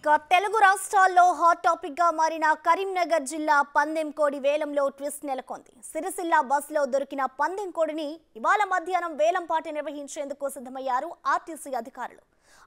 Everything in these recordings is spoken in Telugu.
ఇక తెలుగు రాష్ట్రాల్లో హాట్ టాపిక్ గా మారిన కరీంనగర్ జిల్లా పందెం కోడి వేలంలో ట్విస్ట్ నెలకొంది. సిరిసిల్ల బస్సులో దొరికిన పందెం కోడిని ఇవాళ మధ్యాహ్నం వేలంపాట నిర్వహించేందుకు సిద్ధమయ్యారు ఆర్టీసీ అధికారులు.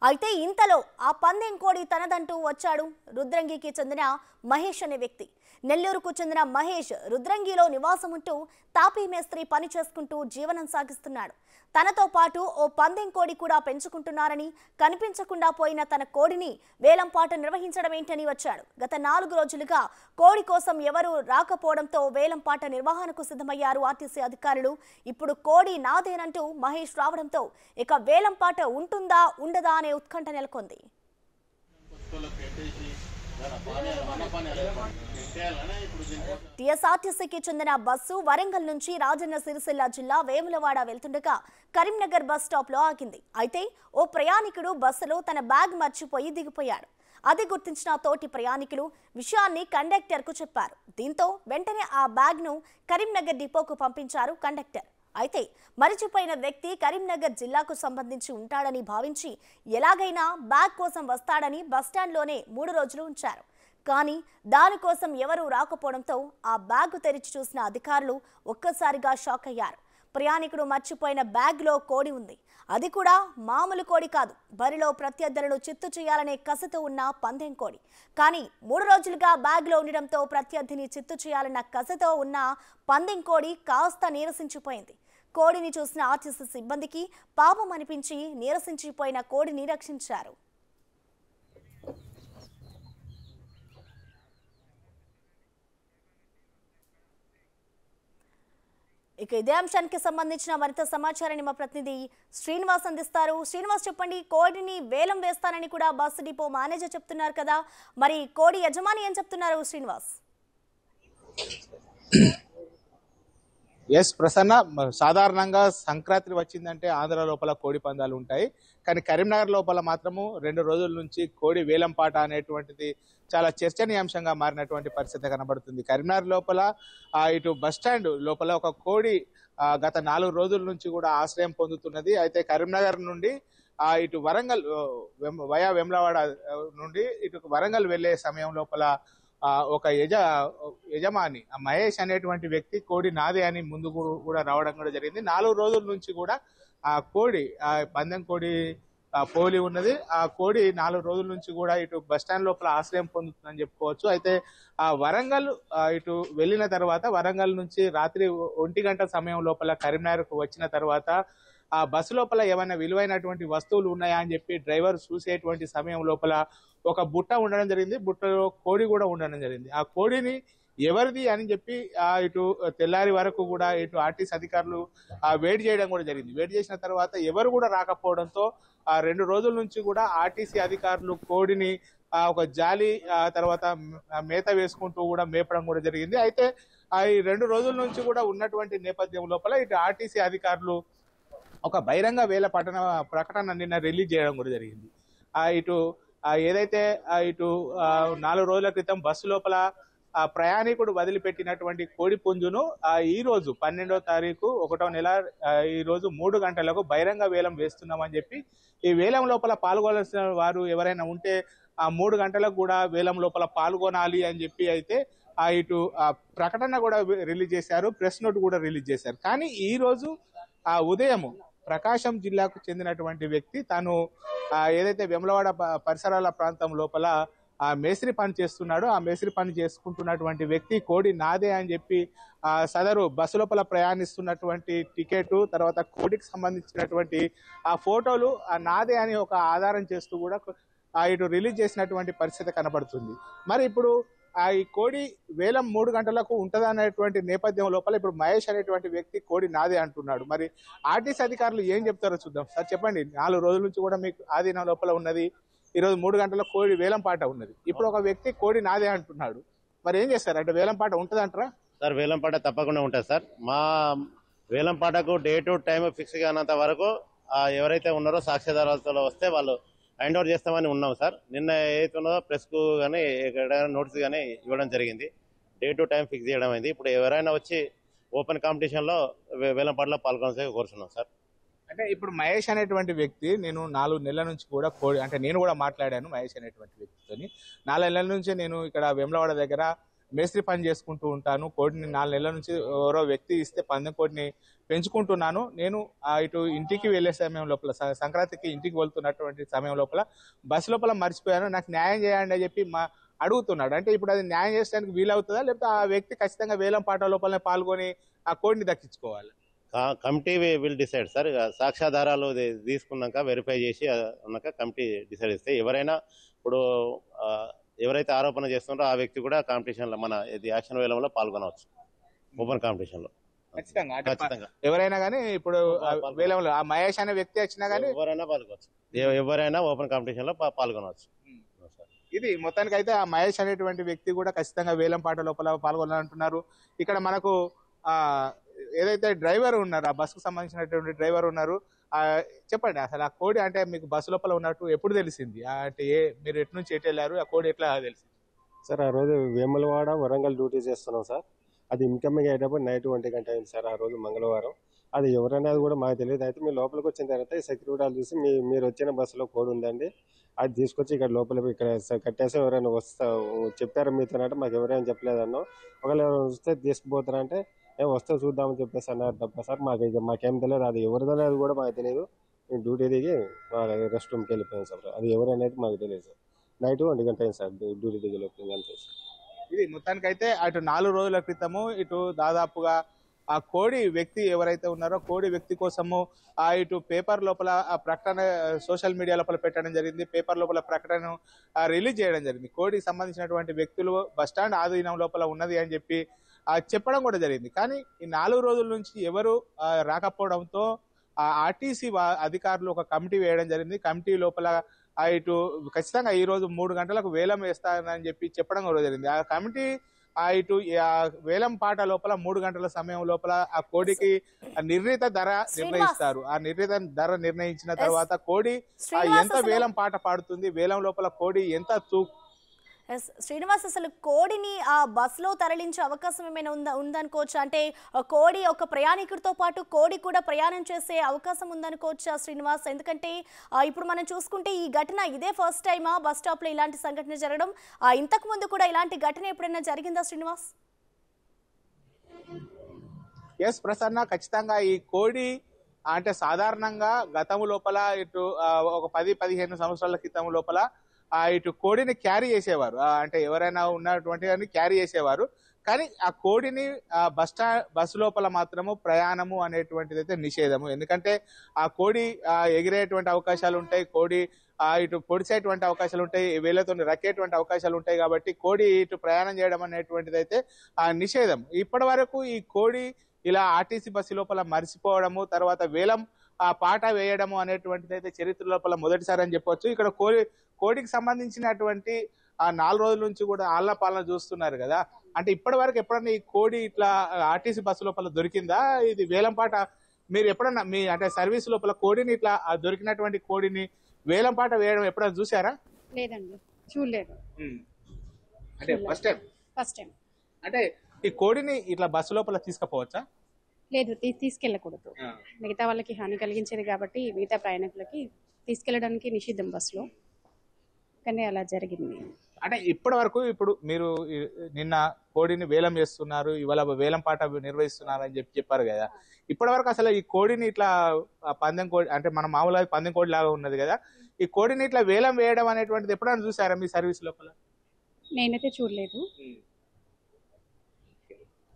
అయితే ఇంతలో ఆ పందెం కోడి తనదంటూ వచ్చాడు రుద్రంగికి చెందిన మహేష్ అనే వ్యక్తి. నెల్లూరుకు చెందిన మహేష్ రుద్రంగిలో నివాసం ఉంటూ తాపీ మేస్త్రి పని చేసుకుంటూ జీవనం సాగిస్తున్నాడు. తనతో పాటు ఓ పందెం కోడి కూడా పెంచుకుంటున్నారని, కనిపించకుండా పోయిన తన కోడిని వేలంపాట నిర్వహించడం ఏంటని వచ్చాడు. గత 4 రోజులుగా కోడి కోసం ఎవరూ రాకపోవడంతో వేలంపాట నిర్వహణకు సిద్ధమయ్యారు ఆర్టీసీ అధికారులు. ఇప్పుడు కోడి నాదేనంటూ మహేష్ రావడంతో ఇక వేలంపాట ఉంటుందా ఉండదా అనే ఉత్కంఠ నెలకొంది. టీఎస్ఆర్టీసీకి చెందిన బస్సు వరంగల్ నుంచి రాజన్న సిరిసిల్ల జిల్లా వేములవాడ వెళ్తుండగా కరీంనగర్ బస్ స్టాప్ లో ఆగింది. అయితే ఓ ప్రయాణికుడు బస్సులో తన బ్యాగ్ మర్చిపోయి దిగిపోయాడు. అది గుర్తించిన తోటి ప్రయాణికులు విషయాన్ని కండక్టర్ కు చెప్పారు. దీంతో వెంటనే ఆ బ్యాగ్ ను కరీంనగర్ డిపోకు పంపించారు కండక్టర్. అయితే మరిచిపోయిన వ్యక్తి కరీంనగర్ జిల్లాకు సంబంధించి ఉంటాడని భావించి ఎలాగైనా బ్యాగ్ కోసం వస్తాడని బస్టాండ్లోనే 3 రోజులు ఉంచారు. కానీ దానికోసం ఎవరూ రాకపోవడంతో ఆ బ్యాగ్ తెరిచి చూసిన అధికారులు ఒక్కసారిగా షాక్ అయ్యారు. ప్రయాణికుడు మర్చిపోయిన బ్యాగ్లో కోడి ఉంది. అది కూడా మామూలు కోడి కాదు, బరిలో ప్రత్యర్థులను చిత్తు చేయాలనే కసితో ఉన్న పందెం కోడి. కానీ 3 రోజులుగా బ్యాగ్లో ఉండడంతో ప్రత్యర్థిని చిత్తు చేయాలన్న కసితో ఉన్న పందెం కోడి కాస్త నీరసించిపోయింది. కోడిని చూసిన ఆర్టీసీ సిబ్బందికి పాపం అనిపించి నీరసించిపోయిన కోడిని రక్షించారు. ఇక ఇదే అంశానికి సంబంధించిన మరింత సమాచారాన్ని మా ప్రతినిధి శ్రీనివాస్ అందిస్తారు. శ్రీనివాస్, చెప్పండి, కోడిని వేలం వేస్తానని కూడా బస్సు డిపో మేనేజర్ చెప్తున్నారు కదా, మరి కోడి యజమాని ఏం చెప్తున్నారు శ్రీనివాస్? ఎస్ ప్రసన్న, సాధారణంగా సంక్రాంతి వచ్చిందంటే ఆంధ్ర లోపల కోడి పందాలు ఉంటాయి. కానీ కరీంనగర్ లోపల మాత్రము 2 రోజుల నుంచి కోడి వేలంపాట అనేటువంటిది చాలా చర్చనీయాంశంగా మారినటువంటి పరిస్థితి కనబడుతుంది. కరీంనగర్ లోపల ఇటు బస్టాండ్ లోపల ఒక కోడి గత 4 రోజుల నుంచి కూడా ఆశ్రయం పొందుతున్నది. అయితే కరీంనగర్ నుండి ఇటు వరంగల్ వయా వెమ్లవాడ నుండి ఇటు వరంగల్ వెళ్లే సమయం లోపల ఒక యజమాని మహేష్ అనేటువంటి వ్యక్తి కోడి నాదే అని ముందు కూడా రావడం కూడా జరిగింది. 4 రోజుల నుంచి కూడా ఆ కోడి పందెం కోడి పోలి ఉన్నది. ఆ కోడి 4 రోజుల నుంచి కూడా ఇటు బస్టాండ్ లోపల ఆశ్రయం పొందుతుందని చెప్పుకోవచ్చు. అయితే ఆ వరంగల్ ఇటు వెళ్ళిన తర్వాత వరంగల్ నుంచి రాత్రి 1 గంట సమయం లోపల కరీంనగర్కు వచ్చిన తర్వాత ఆ బస్సు లోపల ఏమైనా విలువైనటువంటి వస్తువులు ఉన్నాయా అని చెప్పి డ్రైవర్ చూసేటువంటి సమయం లోపల ఒక బుట్ట ఉండడం జరిగింది. బుట్టలో కోడి కూడా ఉండడం జరిగింది. ఆ కోడిని ఎవరిది అని చెప్పి ఇటు తెల్లారి వరకు కూడా ఇటు ఆర్టీసీ అధికారులు వెయిట్ చేయడం కూడా జరిగింది. వెయిట్ చేసిన తర్వాత ఎవరు కూడా రాకపోవడంతో 2 రోజుల నుంచి కూడా ఆర్టీసీ అధికారులు కోడిని ఒక జాలి తర్వాత మేత వేసుకుంటూ కూడా మేపడం కూడా జరిగింది. అయితే ఈ 2 రోజుల నుంచి కూడా ఉన్నటువంటి నేపథ్యం లోపల ఇటు ఆర్టీసీ అధికారులు ఒక బహిరంగ వేల ప్రకటన నిన్న రిలీజ్ చేయడం కూడా జరిగింది. ఇటు ఏదైతే ఇటు 4 రోజుల క్రితం బస్సు లోపల ప్రయాణికుడు వదిలిపెట్టినటువంటి కోడి పుంజును ఈ రోజు 12వ తారీఖు 1వ నెల ఈ రోజు 3 గంటలకు బహిరంగ వేలం వేస్తున్నామని చెప్పి ఈ వేలం లోపల పాల్గొనాల్సిన వారు ఎవరైనా ఉంటే 3 గంటలకు కూడా వేలం లోపల పాల్గొనాలి అని చెప్పి అయితే ఇటు ప్రకటన కూడా రిలీజ్ చేశారు, ప్రెస్ నోట్ కూడా రిలీజ్ చేశారు. కానీ ఈ రోజు ఉదయం ప్రకాశం జిల్లాకు చెందినటువంటి వ్యక్తి తాను ఏదైతే వెమ్లవాడ పరిసరాల ప్రాంతం లోపల మేస్త్రి పని చేస్తున్నాడో ఆ మేస్త్రి పని చేసుకుంటున్నటువంటి వ్యక్తి కోడి నాదే అని చెప్పి సదరు బస్సు లోపల ప్రయాణిస్తున్నటువంటి టికెట్ తర్వాత కోడికి సంబంధించినటువంటి ఆ ఫోటోలు నాదే అని ఒక ఆధారం చేస్తూ కూడా ఇటు రిలీజ్ చేసినటువంటి పరిస్థితి కనబడుతుంది. మరి ఇప్పుడు ఈ కోడి వేలం 3 గంటలకు ఉంటదనేటువంటి నేపథ్యం లోపల ఇప్పుడు మహేష్ అనేటువంటి వ్యక్తి కోడి నాదే అంటున్నాడు. మరి ఆర్టీసీ అధికారులు ఏం చెప్తారో చూద్దాం. సార్ చెప్పండి, 4 రోజుల నుంచి కూడా మీకు ఆధీనం లోపల ఉన్నది, ఈరోజు 3 గంటలకు కోడి వేలం పాట ఉన్నది, ఇప్పుడు ఒక వ్యక్తి కోడి నాదే అంటున్నాడు, మరి ఏం చేస్తారు? అంటే వేలం పాట ఉంటదంటారా? సార్ వేలం పాట తప్పకుండా ఉంటుంది సార్. మా వేలం పాటకు డేటు టైం ఫిక్స్ కానంత వరకు ఎవరైతే ఉన్నారో సాక్ష్యాధారాలతో వస్తే వాళ్ళు హ్యాండ్ ఓవర్ చేస్తామని ఉన్నాం సార్. నిన్న ఏదైతే ఉన్నదో ప్రెస్కు కానీ ఎక్కడైనా నోటీస్ కానీ ఇవ్వడం జరిగింది. డేటు టైం ఫిక్స్ చేయడం అయింది. ఇప్పుడు ఎవరైనా వచ్చి ఓపెన్ కాంపిటీషన్లో వేలం పాటలో పాల్గొనాల్సి కోరుతున్నాం సార్. అంటే ఇప్పుడు మహేష్ అనేటువంటి వ్యక్తి నేను 4 నెలల నుంచి కూడా కోడి అంటే నేను కూడా మాట్లాడాను మహేష్ అనేటువంటి వ్యక్తితోని. 4 నెలల నుంచి నేను ఇక్కడ వేములవాడ దగ్గర మేస్త్రి పని చేసుకుంటూ ఉంటాను. కోడిని 4 నెలల నుంచి ఎవరో వ్యక్తి ఇస్తే పందెం కోడిని పెంచుకుంటున్నాను. నేను ఇటు ఇంటికి వెళ్లే సమయం లోపల సంక్రాంతికి ఇంటికి వెళ్తున్నటువంటి సమయం లోపల బస్సు లోపల మర్చిపోయాను, నాకు న్యాయం చేయండి అని చెప్పి అడుగుతున్నాడు. అంటే ఇప్పుడు అది న్యాయం చేసడానికి వీలవుతుందా, లేకపోతే ఆ వ్యక్తి ఖచ్చితంగా వేలం పాట లోపలనే పాల్గొని ఆ కోడిని దక్కించుకోవాలి? Committee will decide sir. సాక్ష్యాధారాలు తీసుకున్నాక వెరిఫై చేసి ఉన్నాక కమిటీ డిసైడ్ చేస్తే ఎవరైనా ఇప్పుడు ఎవరైతే ఆరోపణ చేస్తున్నారో ఆ వ్యక్తి కూడా కాంపిటీషన్ లో మన యాక్షన్ వేలంలో పాల్గొనవచ్చు. ఓపెన్ కాంపిటీషన్ లో ఖచ్చితంగా ఎవరైనా కానీ ఇప్పుడు వేలంలో ఆ మహేష్ అనే వ్యక్తి వచ్చినా కానీ ఎవరైనా పాల్గొనవచ్చు. ఎవరైనా ఓపెన్ కాంపిటీషన్ లో పాల్గొనవచ్చు. ఇది మొత్తానికి అయితే ఆ మహేష్ అనేటువంటి వ్యక్తి కూడా ఖచ్చితంగా వేలం పాట లోపల పాల్గొనాలంటున్నారు. ఇక్కడ మనకు ఏదైతే డ్రైవర్ ఉన్నారు, ఆ బస్సుకు సంబంధించినటువంటి డ్రైవర్ ఉన్నారు, చెప్పండి అసలు ఆ కోడి అంటే మీకు బస్సు లోపల ఉన్నట్టు ఎప్పుడు తెలిసింది? అంటే మీరు ఎటు నుంచి ఎటు వెళ్ళారు, ఆ కోడి ఎట్లా తెలిసింది? సార్ ఆ రోజు వేములవాడ వరంగల్ డ్యూటీ చేస్తున్నాం సార్. అది ఇన్కమింగ్ అయ్యేటప్పుడు నైట్ 1 గంట అయింది సార్. ఆ రోజు మంగళవారం. అది ఎవరనేది కూడా మాకు తెలియదు. అయితే మీరు లోపలికి వచ్చిన తర్వాత సెక్యూరిటీ వాళ్ళు చూసి మీరు వచ్చిన బస్సులో కోడి ఉందండి, అది తీసుకొచ్చి ఇక్కడ లోపల ఇక్కడ కట్టేసి ఎవరైనా చెప్పారు మీతో అంటే మాకు ఎవరైనా చెప్పలేదన్నో, ఒకవేళ వస్తే తీసుకుపోతారంటే వస్తే చూద్దామని చెప్పేసి అన్నారు తప్ప సార్ మాకేం తెలియదు. అది ఎవరిదనేది కూడా మాకు తెలియదు. మేము డ్యూటీ దిగి రెస్ట్ రూమ్కి వెళ్ళిపోయాం సార్. అది ఎవరనేది మాకు తెలియదు సార్. నైట్ 1 గంట అయింది సార్ డ్యూటీ దిగి లోపలికి అంతే సార్. ఇది మొత్తానికైతే అటు 4 రోజుల క్రితము ఇటు దాదాపుగా ఆ కోడి వ్యక్తి ఎవరైతే ఉన్నారో కోడి వ్యక్తి కోసము ఇటు పేపర్ లోపల ఆ ప్రకటన సోషల్ మీడియా లోపల పెట్టడం జరిగింది. పేపర్ లోపల ప్రకటన రిలీజ్ చేయడం జరిగింది. కోడికి సంబంధించినటువంటి వ్యక్తులు బస్టాండ్ ఆధీనం లోపల ఉన్నది అని చెప్పి చెప్పడం కూడా జరిగింది. కానీ ఈ 4 రోజుల నుంచి ఎవరు రాకపోవడంతో ఆర్టీసీ అధికారులు ఒక కమిటీ వేయడం జరిగింది. కమిటీ లోపల ఇటు ఖచ్చితంగా ఈ రోజు 3 గంటలకు వేలం వేస్తానని చెప్పి చెప్పడం కూడా జరిగింది. ఆ కమిటీ ఇటు వేలం పాట లోపల 3 గంటల సమయం లోపల ఆ కోడికి నిర్ణీత ధర నిర్ణయిస్తారు. ఆ నిర్ణీత ధర నిర్ణయించిన తర్వాత కోడి ఎంత వేలం పాట పాడుతుంది, వేలం లోపల కోడి ఎంత శ్రీనివాస్, అసలు కోడిని ఆ బస్సులో తరలించే అవకాశం ఏమైనా ఉందనుకోవచ్చా? అంటే కోడి ఒక ప్రయాణికుడితో పాటు కోడి కూడా ప్రయాణం చేసే అవకాశం ఉందనుకోవచ్చా శ్రీనివాస్? ఎందుకంటే ఇప్పుడు మనం చూసుకుంటే ఈ ఘటన ఇదే ఫస్ట్ టైమా బస్ స్టాప్ లో ఇలాంటి సంఘటన జరగడం? ఇంతకు ముందు కూడా ఇలాంటి ఘటన ఎప్పుడైనా జరిగిందా శ్రీనివాస్? ఎస్ ప్రసన్న, ఖచ్చితంగా ఈ కోడి అంటే సాధారణంగా గతం లోపల ఇటు ఒక 10-15 సంవత్సరాల క్రితం లోపల ఇటు కోడిని క్యారీ చేసేవారు. అంటే ఎవరైనా ఉన్నటువంటి క్యారీ చేసేవారు. కానీ ఆ కోడిని బస్సు లోపల మాత్రము ప్రయాణము అనేటువంటిది అయితే నిషేధము. ఎందుకంటే ఆ కోడి ఎగిరేటువంటి అవకాశాలు ఉంటాయి, కోడి ఇటు పొడిచేటువంటి అవకాశాలు ఉంటాయి, వేళ్లతో రక్కేటువంటి అవకాశాలు ఉంటాయి. కాబట్టి కోడి ఇటు ప్రయాణం చేయడం అనేటువంటిది అయితే నిషేధం. ఇప్పటి వరకు ఈ కోడి ఇలా ఆర్టీసీ బస్సు లోపల మరిచిపోవడము, తర్వాత వేలం పాట వేయడము అనేటువంటిది అయితే చరిత్ర లోపల మొదటిసారి అని చెప్పొచ్చు. ఇక్కడ కోడికి సంబంధించినటువంటి 4 రోజుల నుంచి కూడా ఆళ్ల పాలన చూస్తున్నారు కదా. అంటే ఇప్పటి వరకు ఎప్పుడన్నా ఈ కోడి ఇట్లా ఆర్టీసీ బస్సు లోపల దొరికిందా? ఇది వేలం పాట మీరు ఎప్పుడన్నా మీ అంటే సర్వీస్ లోపల కోడిని ఇట్లా దొరికినటువంటి కోడిని వేలం పాట వేయడం ఎప్పుడన్నా చూసారా? లేదండి, చూడలేదు. అంటే ఫస్ట్ టైం. అంటే ఈ కోడిని ఇట్లా బస్సు లోపల తీసుకుపోవచ్చా? లేదు, తీసుకెళ్ళకూడదు. మిగతా వాళ్ళకి హాని కలిగించేది కాబట్టి మిగతా ప్రయాణికులకి తీసుకెళ్ళడానికి నిషిద్ధం బస్సులో. కానీ అలా జరిగింది. అంటే ఇప్పటి వరకు ఇప్పుడు మీరు నిన్న కోడిని వేలం చేస్తున్నారు, ఇవాళ వేలం పాట నిర్వహిస్తున్నారు అని చెప్పారు కదా. ఇప్పటి వరకు అసలు ఈ కోడిని ఇట్లా పందెం కోడి అంటే మన మామూలుగా పందెం కోడి లాగా ఉన్నది కదా, ఈ కోడిని ఇట్లా వేలం వేయడం అనేటువంటిది ఎప్పుడైనా చూసారా మీ సర్వీస్ లోపల? నేనైతే చూడలేదు.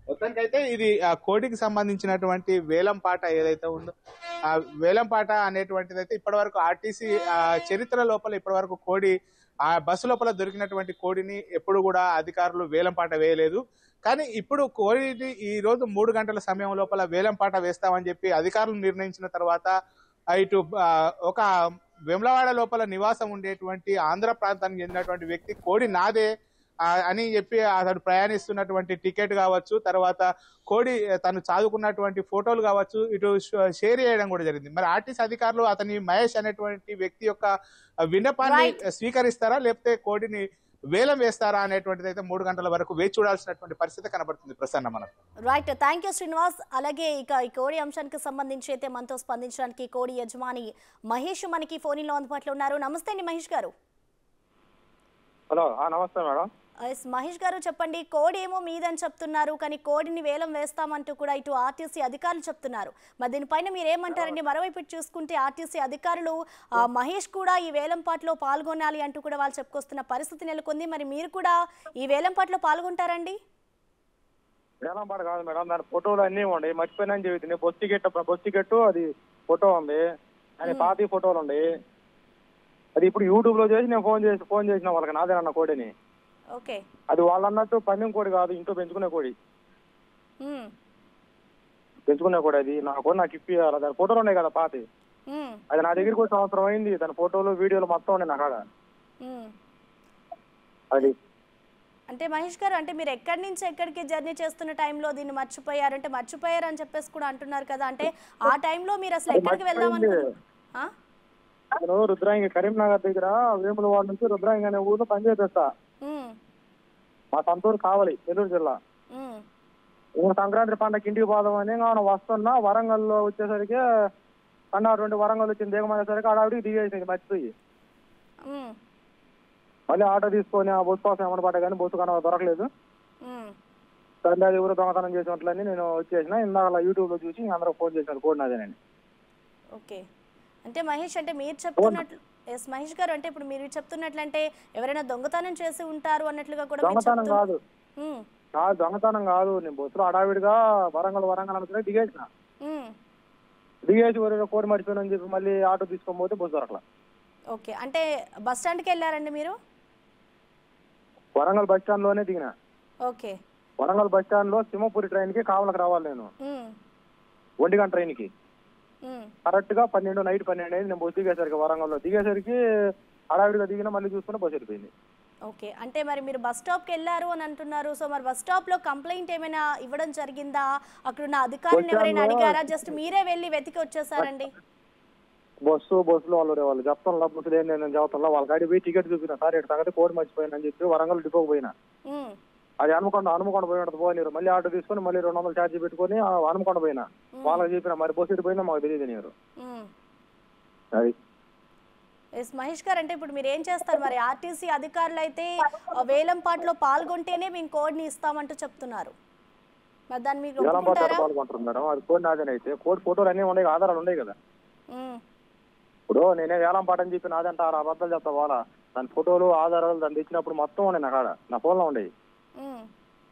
మొత్తానికైతే ఇది కోడికి సంబంధించినటువంటి వేలం పాట ఏదైతే ఉందో ఆ వేలం పాట అనేటువంటిది అయితే ఇప్పటి వరకు ఆర్టీసీ చరిత్ర లోపల ఇప్పటి వరకు కోడి ఆ బస్సు లోపల దొరికినటువంటి కోడిని ఎప్పుడు కూడా అధికారులు వేలం పాట వేయలేదు. కానీ ఇప్పుడు కోడిని ఈ రోజు 3 గంటల సమయం లోపల వేలం పాట వేస్తామని చెప్పి అధికారులు నిర్ణయించిన తర్వాత ఇటు ఒక వేములవాడ లోపల నివాసం ఉండేటువంటి ఆంధ్ర ప్రాంతానికి చెందినటువంటి వ్యక్తి కోడి నాదే అని చెప్పి అతడు ప్రయాణిస్తున్నటువంటి టికెట్ కావచ్చు, తర్వాత కోడి తను చదువుకున్నటువంటి ఫోటోలు కావచ్చు, ఇటు షేర్ చేయడం కూడా జరిగింది. మరి ఆర్టీసీ అధికారులు అతని మహేష్ అనేటువంటి వ్యక్తి యొక్క విన్నపాన్ని స్వీకరిస్తారా, లేకపోతే కోడిని వేలం వేస్తారా అనేటువంటిది అయితే 3 గంటల వరకు వేచి చూడాల్సినటువంటి పరిస్థితి కనబడుతుంది ప్రసన్న మనకు. Right, thank you Srinivas. అలాగే ఇక ఈ కోడి అంశానికి సంబంధించి అయితే మనతో స్పందించడానికి కోడి యజమాని మహేష్ మనకి ఫోన్ లో అందుబాటులో ఉన్నారు. నమస్తే అండి మహేష్ గారు. హలో, నమస్తే మేడం. మహేష్ గారు చెప్పండి, కోడి ఏమో మీదని చెప్తున్నారు, కానీ కోడిని వేలం వేస్తామంటూ కూడా ఇటు ఆర్టీసీ అధికారులు చెప్తున్నారు. మరి దీనిపైన మీరేమంటారండి? మరోవైపు చూసుకుంటే ఆర్టీసీ అధికారులు మహేష్ కూడా ఈ వేలంపాట్లో పాల్గొనాలి అంటూ కూడా వాళ్ళు చెప్పుకొస్తున్న పరిస్థితి నెలకొంది. మరి మీరు కూడా ఈ వేలంపాట్లో పాల్గొంటారండి? వేలంపాట కాదు మేడం, దాని ఫోటోలు అన్నీ ఉండే మర్చిపోయినా చెబుతుంది. బొస్ టికెట్ అది ఫోటో ఉంది, అని పాతి ఫోటోలు ఉన్నాయి. అది ఇప్పుడు యూట్యూబ్ లో చేసి నేను ఫోన్ చేసిన వాళ్ళకి నాదేనన్న కోడిని. ఓకే, అది వాళ్ళు అన్నట్టు పందెం కోడి కాదు, ఇంట్లో పెంచుకునే కోడి. పెంచుకునే కోడి అది. నా కోడి నాకు ఇప్పియాలి. దాని ఫోటోలు ఉన్నాయి కదా పాతి, అది నా దగ్గరికి వచ్చి సంవత్సరం అయింది. దాని ఫోటోలు వీడియోలు మొత్తం ఉన్నాయి నా కాడ. అది అంటే మహేష్ గారు, అంటే మీరు ఎక్కడి నుంచి ఎక్కడికి జర్నీ చేస్తున్న టైంలో దీన్ని మర్చిపోయారంటే మర్చిపోయారు అని చెప్పేసి కూడా అంటున్నారు కదా, అంటే ఆ టైంలో మీరు అసలు ఎక్కడికి వెళ్దాం అనుకున్నారు? నేను రుద్రాంగి కరీంనగర్ దగ్గర వేములవాడ నుంచి రుద్రాంగి అనే ఊర్లో పనిచేస్తా. మా సొంతూరు కావాలి, నెల్లూరు జిల్లా. సంక్రాంతి పండగ ఇంటికి పోదామని వస్తున్నా. వరంగల్లో వచ్చేసరికి అన్న వరంగల్ వచ్చింది దిగమనేసరికి ఆడవిడికి దిగేసింది మర్చిపోయి. మళ్ళీ ఆటో తీసుకొని ఆ బస్సు కోసం ఏమన్నా పడ్డా కానీ బస్సు కన్నా దొరకలేదు. సరే అది ఎవరు దొంగతనం చేసినట్లని నేను వచ్చేసిన. ఇందాక యూట్యూబ్ లో చూసి అందరూ ఫోన్ చేశారు కోడి నాదేనండి. ఓకే, అంటే మహేష్, అంటే మీరు చెప్తున్నట్లు మహేష్ గారు, అంటే ఇప్పుడు మీరు చెప్తున్నట్లంటే ఎవరైనా దొంగతనం చేసి ఉంటారు అన్నట్లుగా కూడా దొంగతనం కాదు, దొంగతనం కాదు. నేను బస్సులో అడావిడిగా వరంగల్ అనుకునే దిగేసిన. దిగేసి కోడి మర్చిపోయినని చెప్పి మళ్ళీ ఆటో తీసుకొని పోతే బస్సు దొరకలా. ఓకే, అంటే బస్ స్టాండ్కి వెళ్ళారండి మీరు? వరంగల్ బస్ స్టాండ్ లోనే దిగిన. ఓకే, వరంగల్ బస్ స్టాండ్ లో సింహపురి ట్రైన్ కి కావలకు రావాలి నేను. 1 గంట ట్రైన్ కి కరెక్ట్ గా నైట్ 12 అయింది. నేను బస్సు దిగేసరికి వరంగల్లో దిగేసరికి హడావిడిగా దిగిన. మళ్ళీ చూసుకుని బస్సు వెళ్ళిపోయింది. ఓకే, అంటే మరి మీరు బస్ స్టాప్కి వెళ్ళారు అని అంటున్నారు. సో మరి బస్ స్టాప్ లో కంప్లైంట్ ఏమైనా ఇవ్వడం జరిగిందా? అక్కడున్న అధికారులను ఎవరైనా అడిగారా? జస్ట్ మీరే వెళ్ళి వెతికి వచ్చేసారండి? బస్సులో వాళ్ళు చెప్తాను బస్సులు ఏం నేను చెప్తాను. వాళ్ళ కాడి పోయి టికెట్ చూపిన. సార్ ఇటు తగ్గట్టు కోడి మర్చిపోయినా అని చెప్పి వరంగల్ డిపోకి పోయినా. అది హనుమకొండ పోయినట్టు పోయినారు. మళ్ళీ ఆటో తీసుకొని మళ్ళీ 200 ఛార్జీ పెట్టుకొని హనుమకొండ పోయినా. వాళ్ళకి చెప్పిన మరి బస్సు ఇటు పోయినా మాకు తెలియదు నీరు. అది మహేష్ గారు, అంటే ఇప్పుడు మీరు ఏం చేస్తారు మరి? ఆర్టీసీ అధికారులు అయితే వేలంపాట్లో పాల్గొంటేనే మేము కోడ్ని ఇస్తామంటూ చెప్తున్నారు. మరి దాన్ని మీరు పాల్గొంటారు మేడం. అది కోడి నాదేనైతే కోడి ఫోటోలు అన్నీ ఉన్నాయి, ఆధారాలు ఉన్నాయి కదా. ఇప్పుడు నేనే వేలంపాట అని చెప్పి నాదంటే అబద్ధాలు చెప్తా. వాళ్ళ దాని ఫోటోలు ఆధారాలు దాన్ని తెచ్చినప్పుడు మొత్తం ఉన్నాయి నా కాడ, నా ఫోన్లో ఉండేవి.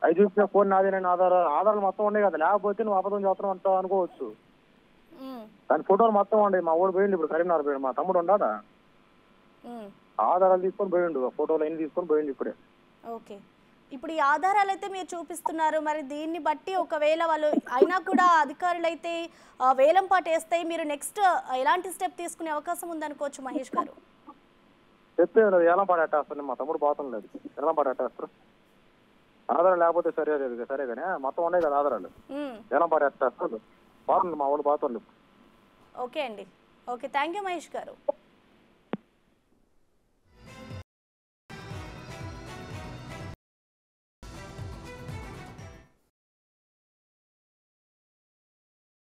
అవి చూసిన ఫోన్ నాదేనని ఆధారాలు మొత్తం ఉన్నాయి కదా. లేకపోతే నువ్వు అబద్ధం చేస్తున్నావు అంటావు అనుకోవచ్చు. దాని ఫోటోలు మొత్తం ఉండేవి. మా ఊడు పోయింది ఇప్పుడు కరీంనగర్ పోయింది. మా తమ్ముడు ఉండాదా ఆధారాలు తీసుకొని పోయిండు, ఫోటోలు అన్ని తీసుకొని పోయిండు ఇప్పుడే. ఓకే, ఇప్పుడు ఈ ఆధారాలు అయితే మీరు చూపిస్తున్నారు. మరి దీన్ని బట్టి ఒకవేళ వాళ్ళు అయినా కూడా అధికారులు అయితే వేలంపాట వేస్తే మీరు నెక్స్ట్ ఎలాంటి స్టెప్ తీసుకునే అవకాశం ఉందనుకోవచ్చు మహేష్ గారు? చెప్పే వేలంపాట ఎట్టేస్తాను. మా తమ్ముడు పోతం లేదు, వేలంపాట ఎట్టేస్తారు. ఆధారాలు లేకపోతే సరే కానీ మొత్తం ఉన్నాయి కదా ఆధారాలు. వేలంపాట ఎట్టేస్తారు. పోతుంది మా ఊళ్ళు పోతుంది. ఓకే అండి, ఓకే, థ్యాంక్ యూ మహేష్ గారు.